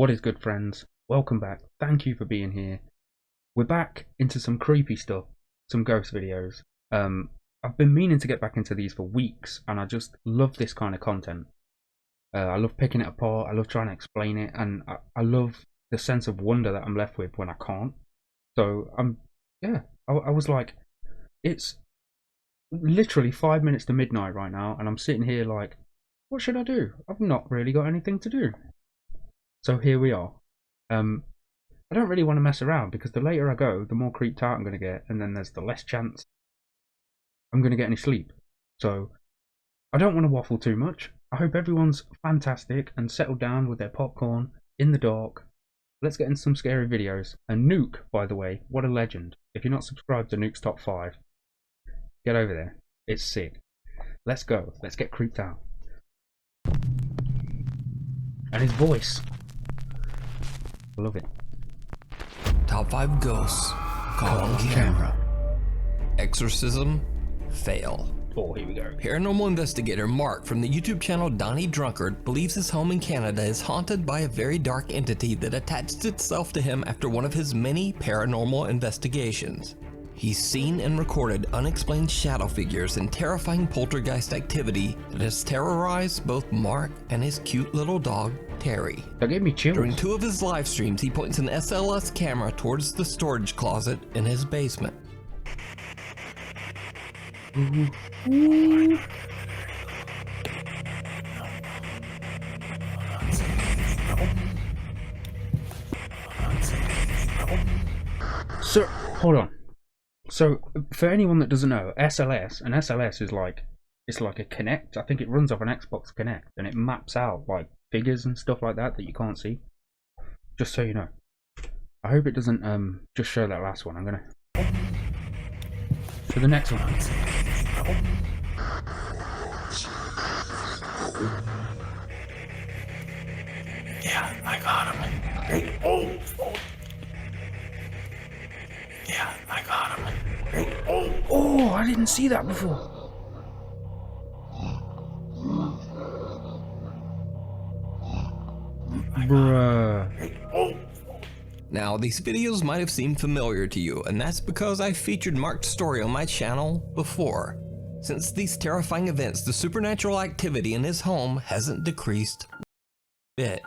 What is good, friends? Welcome back. Thank you for being here. We're back into some creepy stuff, some ghost videos. I've been meaning to get back into these for weeks, and I just love this kind of content. I love picking it apart, I love trying to explain it, and I love the sense of wonder that I'm left with when I can't. So, I was like, it's literally 5 minutes to midnight right now, and I'm sitting here like, what should I do? I've not really got anything to do. So here we are. I don't really want to mess around because the later I go, the more creeped out I'm going to get, and then there's the less chance I'm going to get any sleep. So I don't want to waffle too much. I hope everyone's fantastic and settled down with their popcorn in the dark. Let's get into some scary videos. And Nuke, by the way, what a legend. If you're not subscribed to Nuke's Top 5, get over there. It's sick. Let's go. Let's get creeped out. And his voice. I love it. Top 5 ghosts caught on camera. Exorcism fail. Oh, here we go. Paranormal investigator Mark from the YouTube channel Donnie Drunkard believes his home in Canada is haunted by a very dark entity that attached itself to him after one of his many paranormal investigations. He's seen and recorded unexplained shadow figures and terrifying poltergeist activity that has terrorized both Mark and his cute little dog, Terry. That gave me chills. During 2 of his live streams, he points an SLS camera towards the storage closet in his basement. So, hold on. So, for anyone that doesn't know, an SLS is like, it's like a Kinect. I think it runs off an Xbox Kinect, and it maps out like figures and stuff like that you can't see. Just so you know. I hope it doesn't just show that last one. I'm gonna. For the next one. Yeah, I got him. Oh. Yeah, I got him. Oh, I didn't see that before. Bruh. Now, these videos might have seemed familiar to you, and that's because I featured Mark's story on my channel before. Since these terrifying events, the supernatural activity in his home hasn't decreased a bit.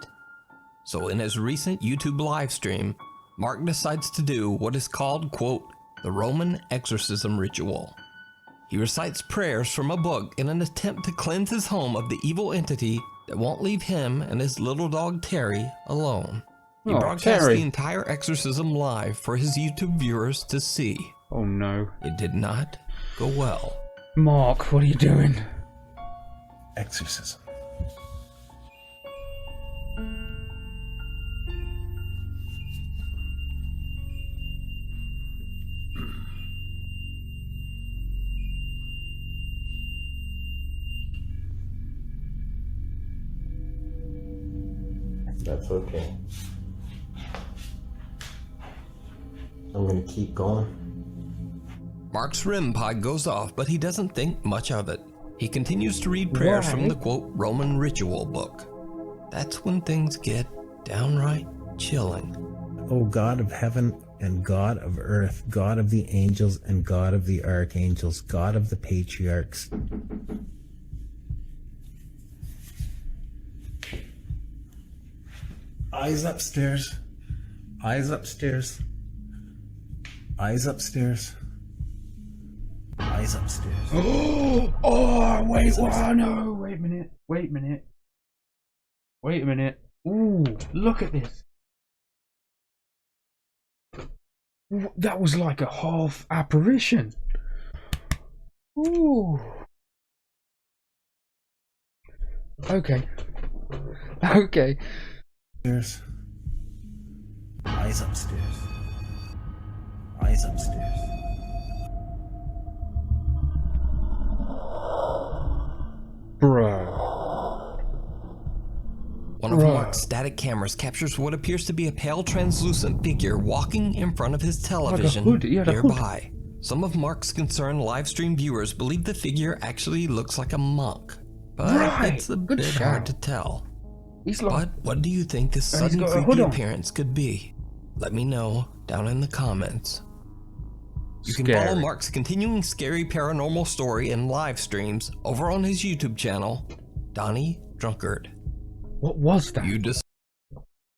So in his recent YouTube live stream, Mark decides to do what is called, quote, the Roman exorcism ritual. He recites prayers from a book in an attempt to cleanse his home of the evil entity that won't leave him and his little dog Terry alone. He broadcast the entire exorcism live for his YouTube viewers to see. Oh no. It did not go well. Mark, what are you doing? Exorcism. That's okay. I'm gonna keep going. Mark's REM pod goes off, but he doesn't think much of it. He continues to read prayers from the, quote, Roman ritual book. That's when things get downright chilling. O God of heaven and God of earth, God of the angels and God of the archangels, God of the patriarchs. Eyes upstairs. Eyes upstairs. Eyes upstairs. Eyes upstairs. Oh, wait, no, wait a minute. Wait a minute. Ooh, look at this. That was like a half apparition. Ooh. Okay. Upstairs. Eyes upstairs. Eyes upstairs. Bro. One of Mark's static cameras captures what appears to be a pale translucent figure walking in front of his television nearby. Some of Mark's concerned live stream viewers believe the figure actually looks like a monk, but it's a bit hard to tell. He's like, But what do you think this and he's sudden got a hood creepy on. appearance could be? Let me know down in the comments. You can Scary. follow Mark's continuing scary paranormal story and live streams over on his YouTube channel, Donnie Drunkard. What was that?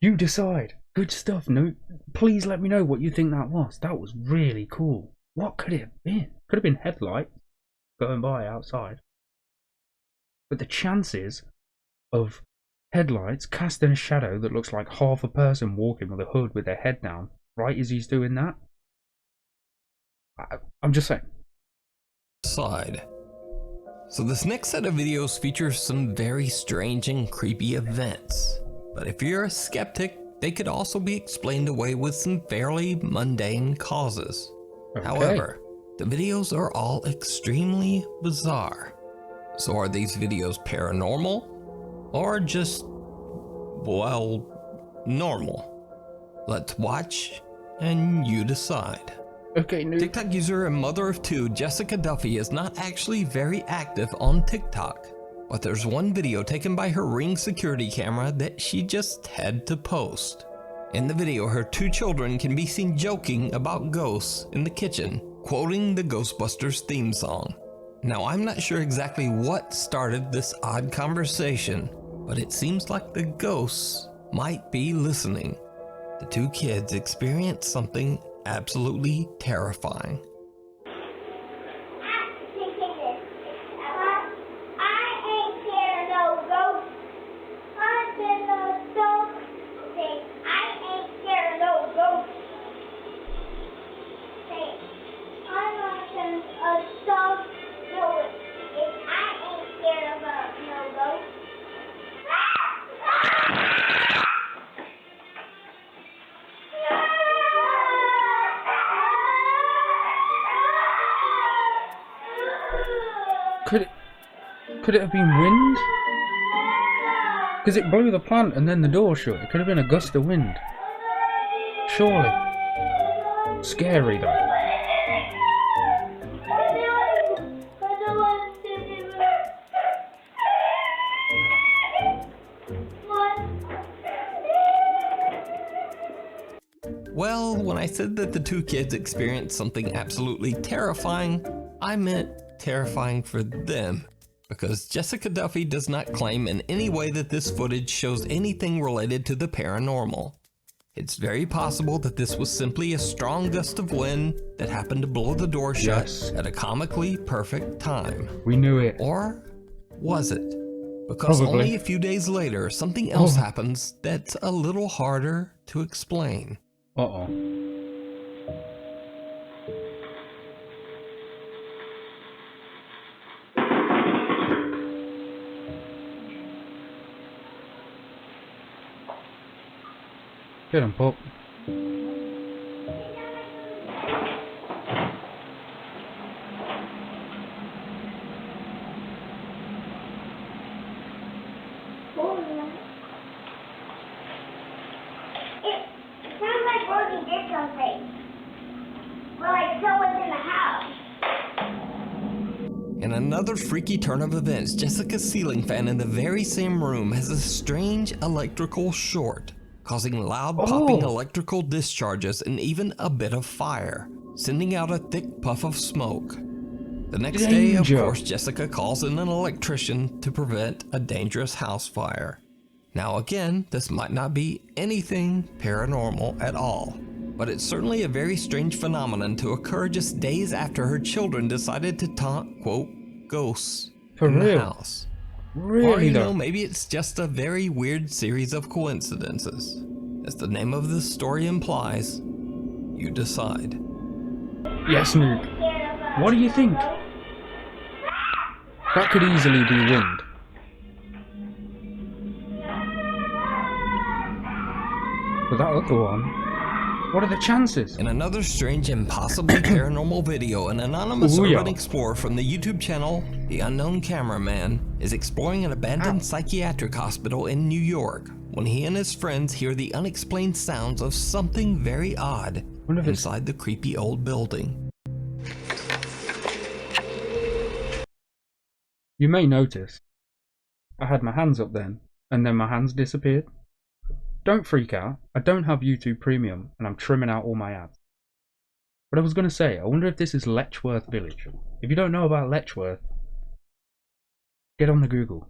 You decide. Good stuff, Nuke. Please let me know what you think that was. That was really cool. What could it have been? Could have been headlights going by outside. But the chances of headlights casting a shadow that looks like half a person walking with a hood with their head down, right as he's doing that? I'm just saying. Side. So this next set of videos features some very strange and creepy events. But if you're a skeptic, they could also be explained away with some fairly mundane causes. Okay. However, the videos are all extremely bizarre. So are these videos paranormal? Or just, well, normal? Let's watch and you decide. Okay, Nuke. TikTok user and mother of two Jessica Duffy is not actually very active on TikTok, but there's one video taken by her Ring security camera that she just had to post. In the video, her two children can be seen joking about ghosts in the kitchen, quoting the Ghostbusters theme song. Now, I'm not sure exactly what started this odd conversation, but it seems like the ghosts might be listening. The two kids experience something absolutely terrifying. Could it have been wind? Because it blew the plant and then the door shut. It could have been a gust of wind. Surely. Scary though. Well, when I said that the two kids experienced something absolutely terrifying, I meant terrifying for them. Because Jessica Duffy does not claim in any way that this footage shows anything related to the paranormal. It's very possible that this was simply a strong gust of wind that happened to blow the door shut at a comically perfect time. We knew it. Or was it? Because Probably. only a few days later, something else happens that's a little harder to explain. Uh-oh. Get him, Pop. In another freaky turn of events, Jessica's ceiling fan in the very same room has a strange electrical short, causing loud popping electrical discharges and even a bit of fire, sending out a thick puff of smoke. The next day, of course, Jessica calls in an electrician to prevent a dangerous house fire. Now again, this might not be anything paranormal at all, but it's certainly a very strange phenomenon to occur just days after her children decided to taunt, quote, ghosts in the house. Really? Or, you know, maybe it's just a very weird series of coincidences. As the name of this story implies, you decide. Yes, Nuke. What do you think? That could easily be wind. But that other one, what are the chances? In another strange and possibly paranormal video, an anonymous urban explorer from the YouTube channel The Unknown Cameraman is exploring an abandoned psychiatric hospital in New York when he and his friends hear the unexplained sounds of something very odd inside the creepy old building. You may notice I had my hands up then and then my hands disappeared. Don't freak out. I don't have YouTube Premium, and I'm trimming out all my ads. But I was going to say, I wonder if this is Letchworth Village. If you don't know about Letchworth, get on the Google.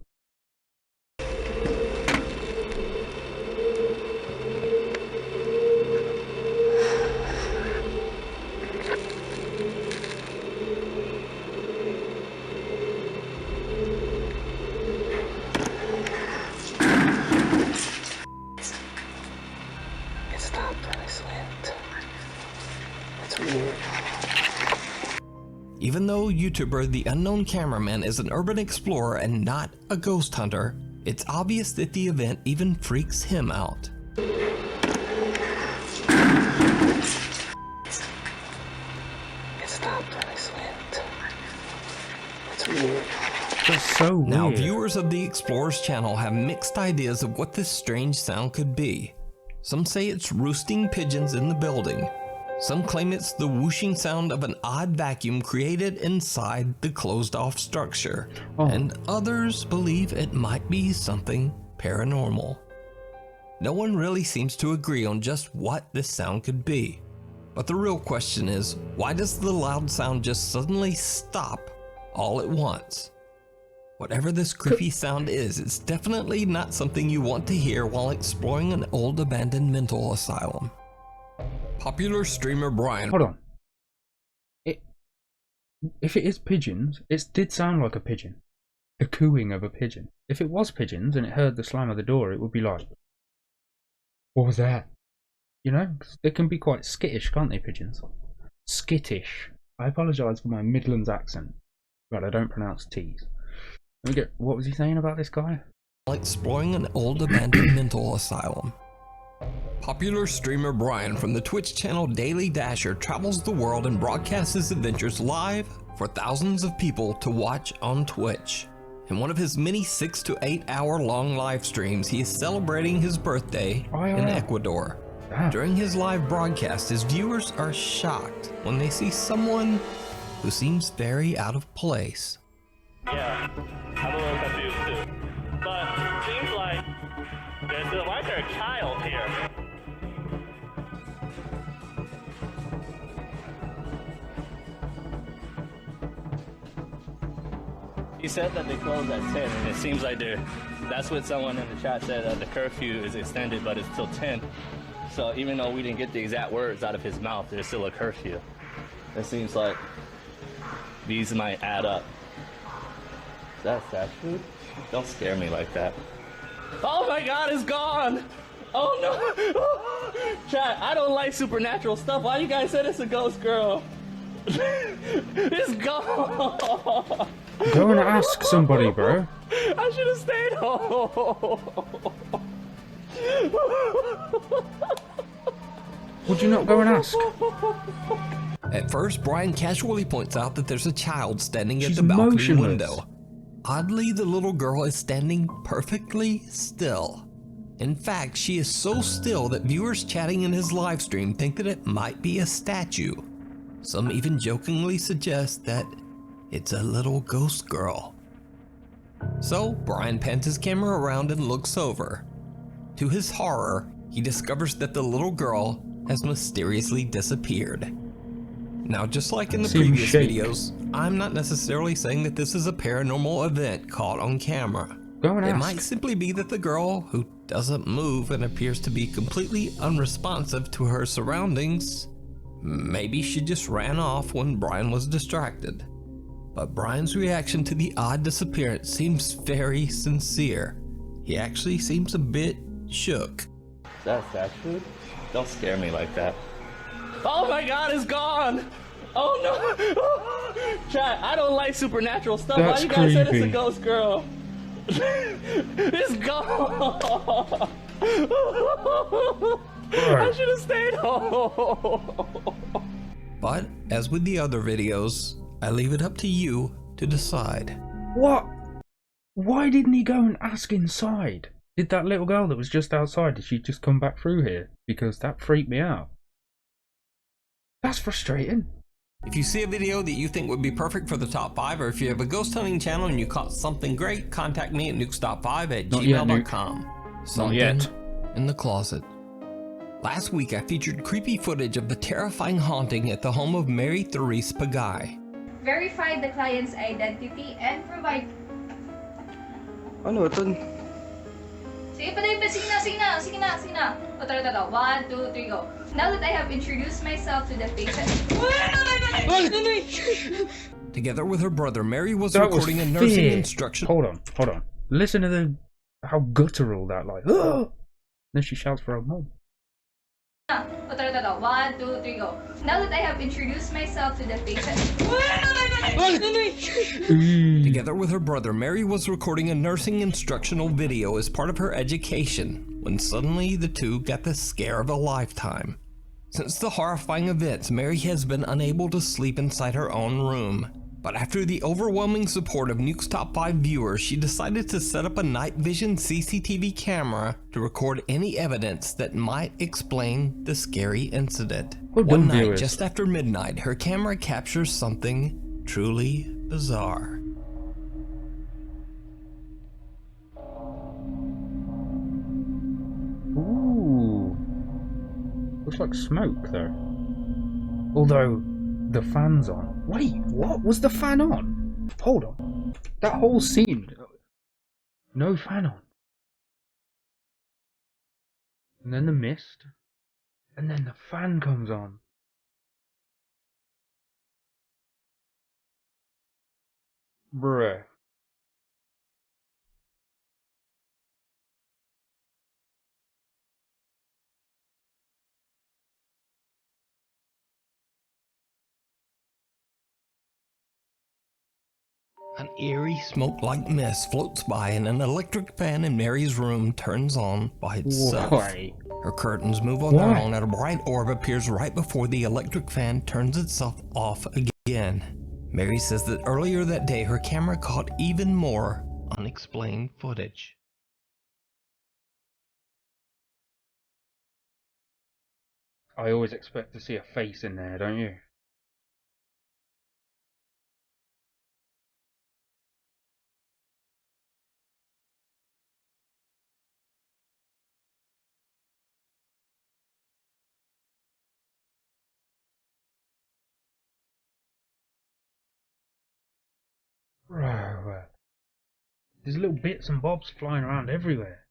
Even though YouTuber The Unknown Cameraman is an urban explorer and not a ghost hunter, it's obvious that the event even freaks him out. That's so weird. Now, viewers of the Explorer's channel have mixed ideas of what this strange sound could be. Some say it's roosting pigeons in the building. Some claim it's the whooshing sound of an odd vacuum created inside the closed-off structure. And others believe it might be something paranormal. No one really seems to agree on just what this sound could be. But the real question is, why does the loud sound just suddenly stop all at once? Whatever this creepy sound is, it's definitely not something you want to hear while exploring an old abandoned mental asylum. Popular streamer Brian. Hold on. If it is pigeons, it did sound like a pigeon. The cooing of a pigeon. If it was pigeons and it heard the slam of the door, it would be like, what was that? You know, they can be quite skittish, can't they, pigeons? Skittish. I apologise for my Midlands accent, but I don't pronounce T's. Let me get, what was he saying about this guy? Exploring an old abandoned mental asylum. Popular streamer Brian from the Twitch channel Daily Dasher travels the world and broadcasts his adventures live for thousands of people to watch on Twitch. In one of his many 6 to 8 hour long live streams, he is celebrating his birthday in Ecuador. During his live broadcast, his viewers are shocked when they see someone who seems very out of place. Yeah, I'm a little confused too. But it seems like why is there a child here? He said that they close at 10, and it seems like that's what someone in the chat said, the curfew is extended, but it's till 10. So even though we didn't get the exact words out of his mouth, there's still a curfew. It seems like these might add up. Is that fast food? Don't scare me like that. Oh my god, it's gone! Oh no! Chat, I don't like supernatural stuff. Why you guys said it's a ghost girl? It's gone! Go and ask somebody, bro. I should have stayed home. Would you not go and ask? At first, Brian casually points out that there's a child standing at She's the balcony motionless. window. Oddly, the little girl is standing perfectly still. In fact, she is so still that viewers chatting in his live stream think that it might be a statue. Some even jokingly suggest that it's a little ghost girl. So, Brian pans his camera around and looks over. To his horror, he discovers that the little girl has mysteriously disappeared. Now, just like in the previous videos, I'm not necessarily saying that this is a paranormal event caught on camera. Go and ask. It might simply be that the girl, who doesn't move and appears to be completely unresponsive to her surroundings, maybe she just ran off when Brian was distracted. But Brian's reaction to the odd disappearance seems very sincere. He actually seems a bit shook. Is that fast food? Don't scare me like that. Oh my god, it's gone! Oh no! Chat, I don't like supernatural stuff. That's Why you guys said it's a creepy. ghost girl? It's gone! I should have stayed home. But, as with the other videos, I leave it up to you to decide. What? Why didn't he go and ask inside? Did that little girl that was just outside, did she just come back through here? Because that freaked me out. That's frustrating. If you see a video that you think would be perfect for the top 5, or if you have a ghost hunting channel and you caught something great, contact me at nukestop5@gmail.com. Something yet. in the closet. Last week I featured creepy footage of the terrifying haunting at the home of Mary Therese Pagay. Verify the client's identity and provide... Ano ito? Sige pa. Sige na. O, tara. 1, 2, 3, go. Now that I have introduced myself to the patient... Together with her brother, Mary was That recording was a nursing fear. instruction. Hold on. Listen to how guttural that, like, oh! Then she shouts for her mom. O, tara. 1, 2, 3, go. Now that I have introduced myself to the patient... Together with her brother, Mary was recording a nursing instructional video as part of her education, when suddenly the two got the scare of a lifetime. Since the horrifying events, Mary has been unable to sleep inside her own room. But after the overwhelming support of Nuke's Top 5 viewers, she decided to set up a night vision CCTV camera to record any evidence that might explain the scary incident. Well One done, night, viewers. just after midnight, her camera captures something truly bizarre. Ooh. Looks like smoke, though. Although, the fan's on. Wait, what? Was the fan on? Hold on. That whole scene. No fan on. And then the mist. And then the fan comes on. Bruh. An eerie smoke-like mist floats by and an electric fan in Mary's room turns on by itself. Why? Her curtains move on their Why? own and a bright orb appears right before the electric fan turns itself off again. Mary says that earlier that day her camera caught even more unexplained footage. I always expect to see a face in there, don't you? Bro, there's little bits and bobs flying around everywhere.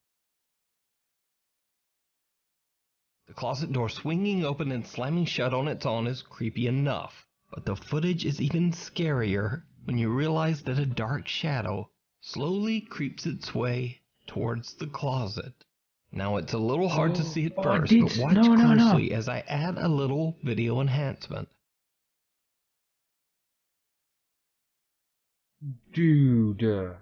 The closet door swinging open and slamming shut on its own is creepy enough, but the footage is even scarier when you realize that a dark shadow slowly creeps its way towards the closet. Now it's a little hard to see at first, but watch closely as I add a little video enhancement. Dude.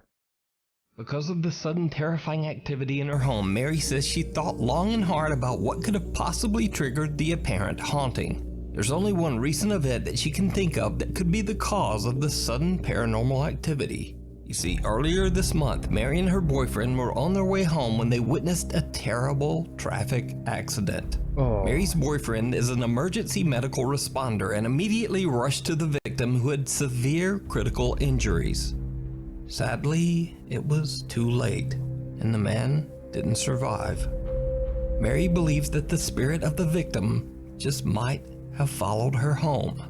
Because of the sudden terrifying activity in her home, Mary says she thought long and hard about what could have possibly triggered the apparent haunting. There's only one recent event that she can think of that could be the cause of the sudden paranormal activity. You see, earlier this month, Mary and her boyfriend were on their way home when they witnessed a terrible traffic accident. Oh. Mary's boyfriend is an emergency medical responder and immediately rushed to the victim who had severe critical injuries. Sadly, it was too late, and the man didn't survive. Mary believes that the spirit of the victim just might have followed her home.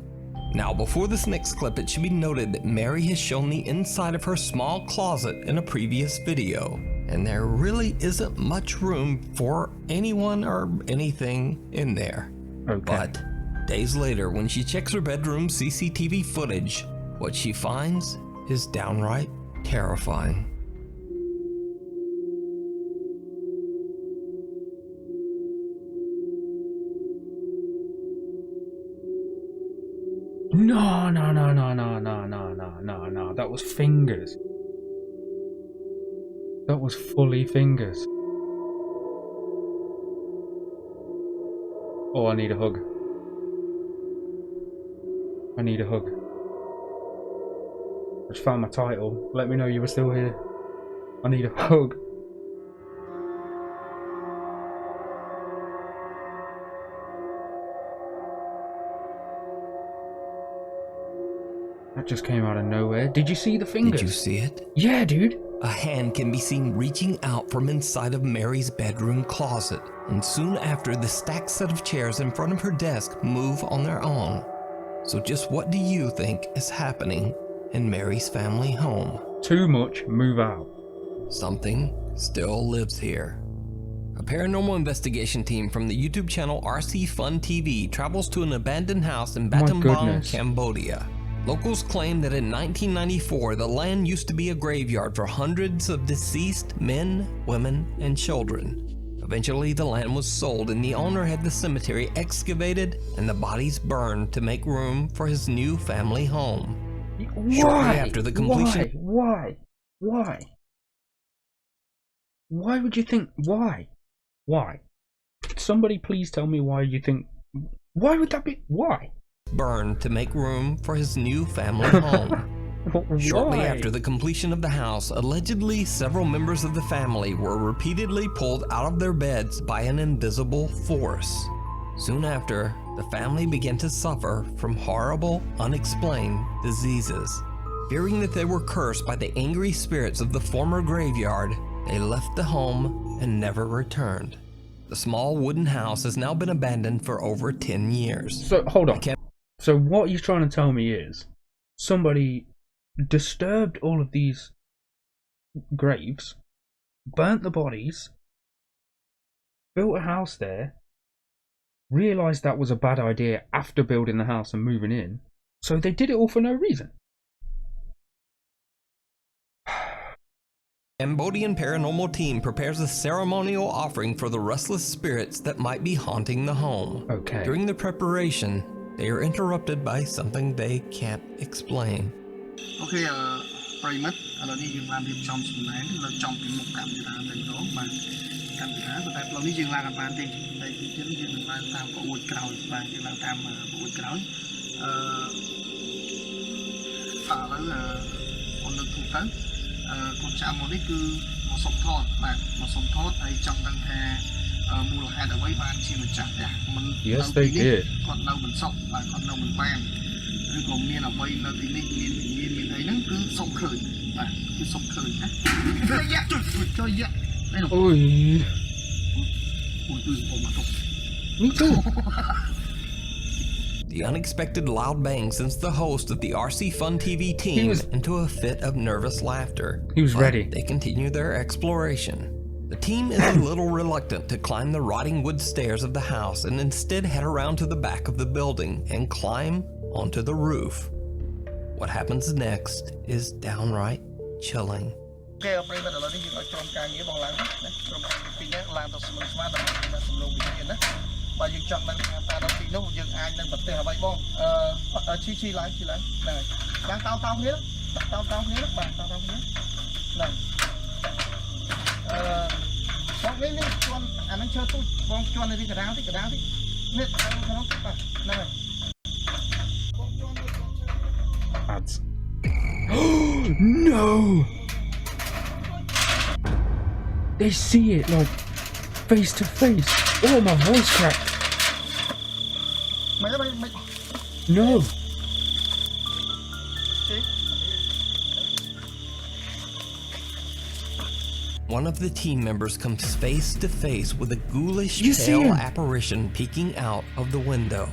Now, before this next clip, it should be noted that Mary has shown the inside of her small closet in a previous video, and there really isn't much room for anyone or anything in there. Okay. But days later, when she checks her bedroom CCTV footage, what she finds is downright terrifying. No. That was fingers. That was fully fingers. Oh, I need a hug. I need a hug. I just found my title. Let me know you were still here. I need a hug. That just came out of nowhere. Did you see the fingers? Did you see it? Yeah, dude. A hand can be seen reaching out from inside of Mary's bedroom closet, and soon after, the stacked set of chairs in front of her desk move on their own. So just what do you think is happening in Mary's family home? Too much, move out. Something still lives here. A paranormal investigation team from the YouTube channel RC Fun TV travels to an abandoned house in My Battambang, goodness. Cambodia. Locals claim that in 1994, the land used to be a graveyard for hundreds of deceased men, women, and children. Eventually, the land was sold and the owner had the cemetery excavated and the bodies burned to make room for his new family home. Why? Shortly after the completion... Why? Why would you think... Why? Somebody please tell me why you think... Why would that be... Why? Burned to make room for his new family home. Shortly Why? after the completion of the house, allegedly several members of the family were repeatedly pulled out of their beds by an invisible force. Soon after, the family began to suffer from horrible, unexplained diseases. Fearing that they were cursed by the angry spirits of the former graveyard, they left the home and never returned. The small wooden house has now been abandoned for over 10 years. So, hold on. So what you're trying to tell me is somebody disturbed all of these graves, burnt the bodies, built a house there, realised that was a bad idea after building the house and moving in, so they did it all for no reason. Cambodian paranormal team prepares a ceremonial offering for the restless spirits that might be haunting the home. Okay. During the preparation, they are interrupted by something they can't explain. Okay, ប្រិមិត្តឥឡូវនេះយើងបានរៀបចំសំណែននៅចំពីមុខកម្មវិធីតែម្ដងបាទកម្មវិធីតែផ្លូវនេះយើងឡើងអត់បានទេតែទីទៀតយើងនឹងឡើងតាមប្រួយក្រោយបាទយើងឡើងតាមប្រួយក្រោយឥឡូវអូនលើកទូទៅកូនចៅមកនេះគឺមកសុំថតបាទមកសុំថតហើយចង់ដឹងថាមូលហេតុអ្វីបានជាម្ចាស់ផ្ទះមិន Yes they did. គាត់នៅមិនសុខបាទគាត់នៅមិនបានឬក៏មានអ្វីនៅទីនេះមានអីហ្នឹងគឺសុំឃើញបាទគឺសុំឃើញណាយ៉ាជួយយ៉ានេះអូ Oi. គឺผมមកទុក Me too. The unexpected loud bang sends the host of the RC Fun TV team into a fit of nervous laughter. He was But ready. They continue their exploration. The team is a little reluctant to climb the rotting wood stairs of the house and instead head around to the back of the building and climb onto the roof. What happens next is downright chilling. គេប្រិមត្តឥឡូវនេះយើងឲ្យក្រុមការងារបងឡើងណាក្រុមការងារពីរនាក់ឡើងទៅស្មើស្មើដើម្បីសំឡូងវិញ្ញាណណាបើយើងចង់ដឹងថាតើដល់ទីនោះយើងអាចនឹងប្រទេសអ្វីបងឈីឡើងហ្នឹងហើយឡើងតោគ្នាតោគ្នាបាទតោគ្នាឡើងបងនេះជន់អានឹងឈើទូចបងជន់នៅទីកណ្ដាលនេះនេះក្នុងបាទហ្នឹងហើយបងជន់ Ads. No! They see it like face to face. Oh, my voice cracked. No. One of the team members comes face to face with a ghoulish You see pale him? apparition peeking out of the window.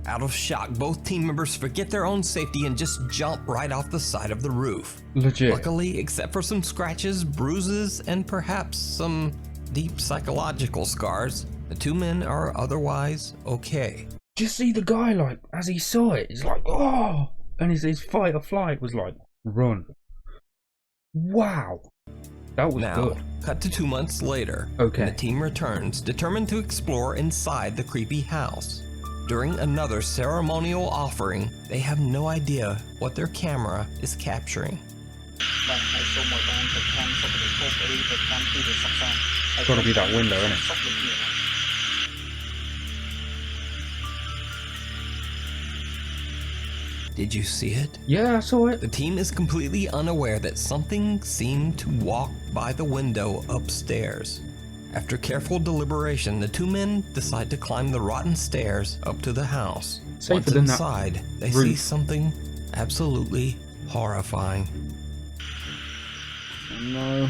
Out of shock, both team members forget their own safety and just jump right off the side of the roof. Legit. Luckily, except for some scratches, bruises, and perhaps some deep psychological scars, the two men are otherwise okay. Just see the guy, like, as he saw it, he's like, oh! And his fight or flight was like, run. Wow. That was Now, good. cut to 2 months later, Okay. and the team returns, determined to explore inside the creepy house. During another ceremonial offering, they have no idea what their camera is capturing. Gotta be that window, innit? Did you see it? Yeah, I saw it. The team is completely unaware that something seemed to walk by the window upstairs. After careful deliberation, the two men decide to climb the rotten stairs up to the house. Safer Once than that inside, they roof. see something Absolutely horrifying. No.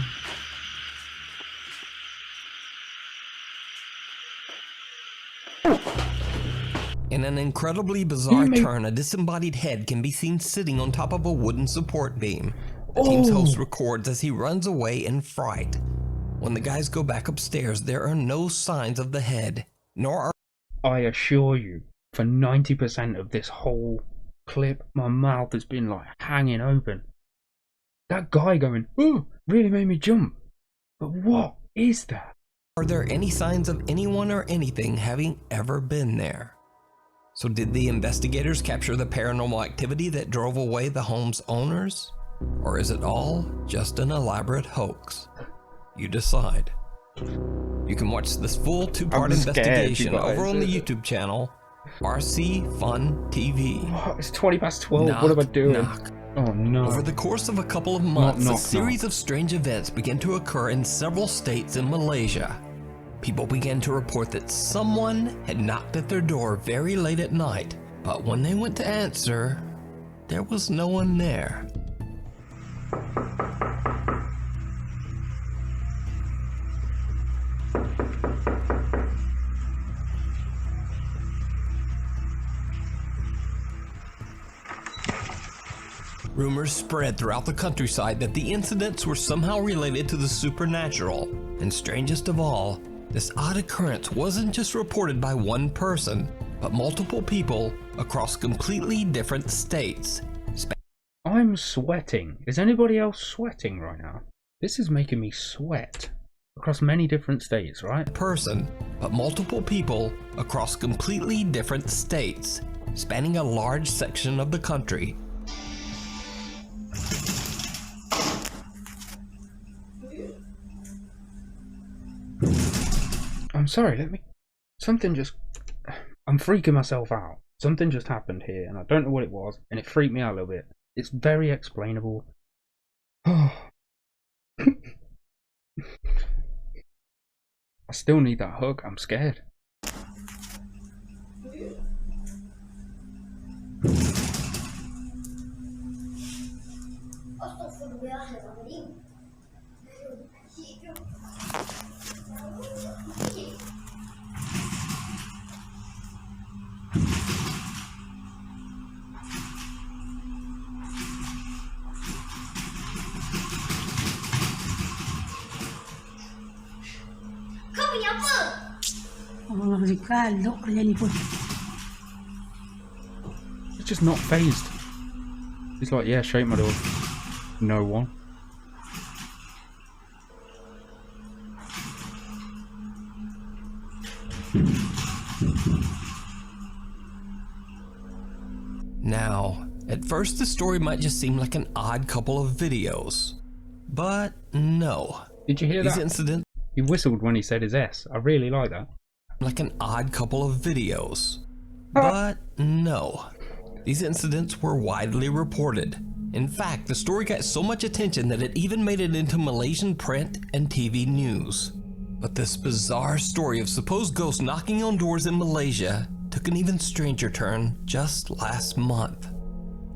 In an incredibly bizarre turn, a disembodied head can be seen sitting on top of a wooden support beam. The team's host records as he runs away in fright. When the guys go back upstairs, there are no signs of the head, nor are... I assure you, for 90% of this whole clip, my mouth has been like hanging open. That guy going, "Ooh," really made me jump. But what is that? Are there any signs of anyone or anything having ever been there? So did the investigators capture the paranormal activity that drove away the home's owners? Or is it all just an elaborate hoax? You decide. You can watch this full two-part investigation over on the YouTube channel, RC Fun TV. What? It's 20 past 12. What am I doing? Knock. Oh no. Over the course of a couple of months, Knock, a series of strange events began to occur in several states in Malaysia. People began to report that someone had knocked at their door very late at night, but when they went to answer, there was no one there. Rumors spread throughout the countryside that the incidents were somehow related to the supernatural, and strangest of all, this odd occurrence wasn't just reported by one person, but multiple people across completely different states. I'm sweating. Is anybody else sweating right now? This is making me sweat. Across many different states, right? But multiple people across completely different states, spanning a large section of the country. I'm sorry, I'm freaking myself out. Something just happened here and I don't know what it was and it freaked me out a little bit. It's very explainable. I still need that hug. I'm scared. He's just not phased. He's like, yeah, shake my door. No one. Now, at first the story might just seem like an odd couple of videos, but no. Did you hear that? These incidents... He whistled when he said his S. I really like that. Like an odd couple of videos. But no. These incidents were widely reported. In fact, the story got so much attention that it even made it into Malaysian print and TV news. But this bizarre story of supposed ghosts knocking on doors in Malaysia took an even stranger turn just last month.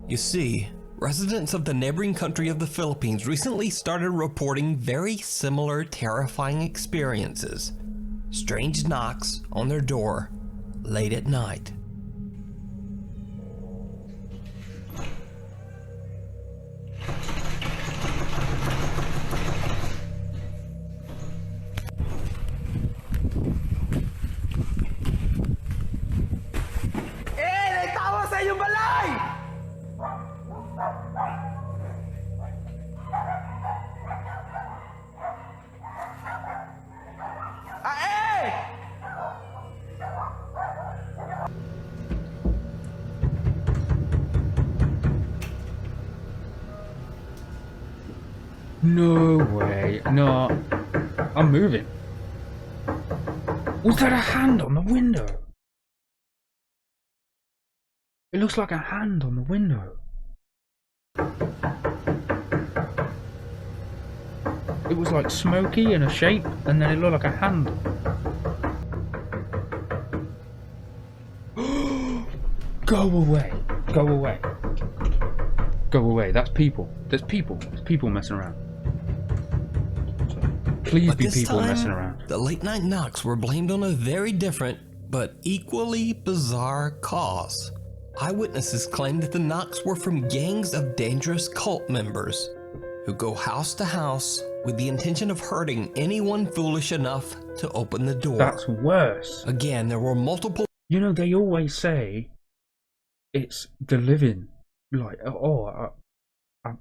You see, residents of the neighboring country of the Philippines recently started reporting very similar terrifying experiences. Strange knocks on their door late at night. No way. No. I'm moving. Was that a hand on the window? It looks like a hand on the window. It was like smoky in a shape and then it looked like a hand. Go away. Go away. Go away. That's people. There's people. There's people messing around. Please But be this people time, messing around. the late night knocks were blamed on a very different, but equally bizarre cause. Eyewitnesses claimed that the knocks were from gangs of dangerous cult members who go house to house with the intention of hurting anyone foolish enough to open the door. That's worse. Again, there were multiple. You know, they always say it's the living. Like, oh,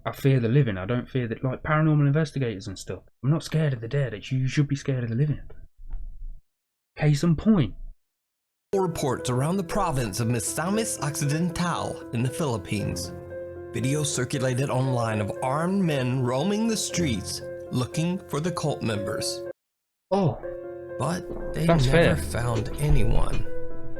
I fear the living. I don't fear that. Like paranormal investigators and stuff. I'm not scared of the dead. You should be scared of the living. Case in point. Reports around the province of Misamis Occidental in the Philippines. Videos circulated online of armed men roaming the streets looking for the cult members. Oh, But they that's never fair. found anyone.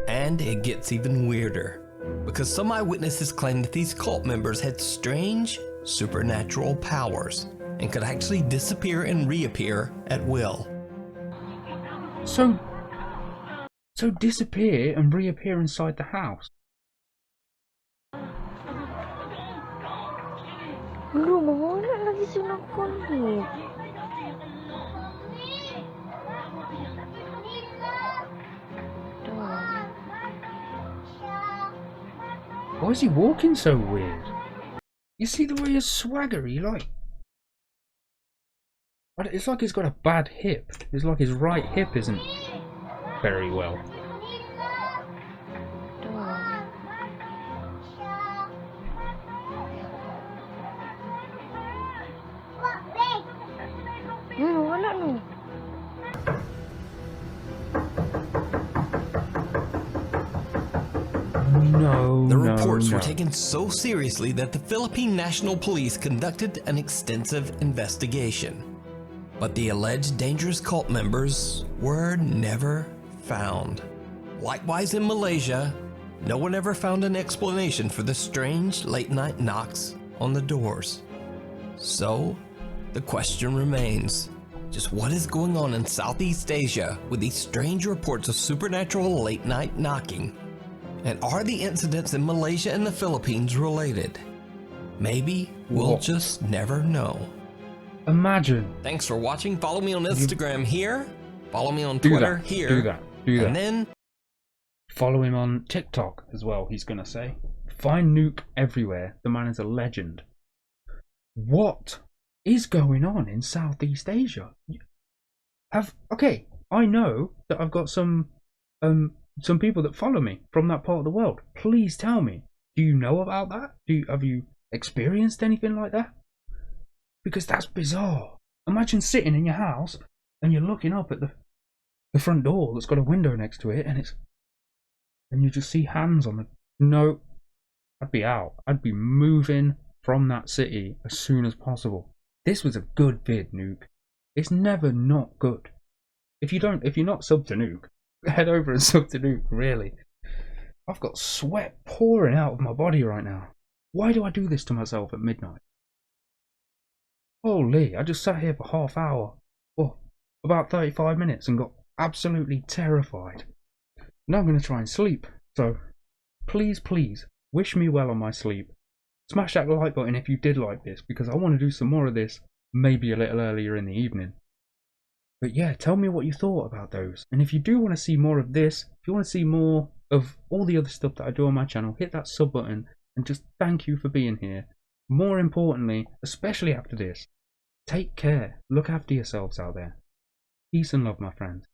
And it gets even weirder, because some eyewitnesses claim that these cult members had strange supernatural powers and could actually disappear and reappear at will. So disappear and reappear inside the house. Lu, mawala lagi sila konhit. Why is he walking so weird? You see the way he's swaggery, like. It's like he's got a bad hip. It's like his right hip isn't very well. Wala no. No, The no, reports no. were taken so seriously that the Philippine National Police conducted an extensive investigation. But the alleged dangerous cult members were never found. Likewise in Malaysia, no one ever found an explanation for the strange late-night knocks on the doors. So, the question remains, just what is going on in Southeast Asia with these strange reports of supernatural late-night knocking? And are the incidents in Malaysia and the Philippines related? Maybe we'll What? just never know. Imagine. Thanks for watching. Follow me on Instagram here. Follow me on Do Twitter that. here. Do that. Do that. And then Follow him on TikTok as well, he's going to say. Find Nuke everywhere. The man is a legend. What is going on in Southeast Asia? Okay, I know that I've got some people that follow me from that part of the world. Please tell me. Do you know about that? Have you experienced anything like that? Because that's bizarre. Imagine sitting in your house and you're looking up at the front door that's got a window next to it, and you just see hands on the... No, I'd be out. I'd be moving from that city as soon as possible. This was a good vid, Nuke. It's never not good. If you're not sub to Nuke, head over and sub to Nuke, really. I've got sweat pouring out of my body right now. Why do I do this to myself at midnight? Holy, I just sat here for half hour. Well, about 35 minutes and got absolutely terrified. Now I'm going to try and sleep. So, please, wish me well on my sleep. Smash that like button if you did like this, because I want to do some more of this, maybe a little earlier in the evening. But yeah, tell me what you thought about those. And if you do want to see more of this, if you want to see more of all the other stuff that I do on my channel, hit that sub button and just thank you for being here. More importantly, especially after this, take care. Look after yourselves out there. Peace and love, my friends.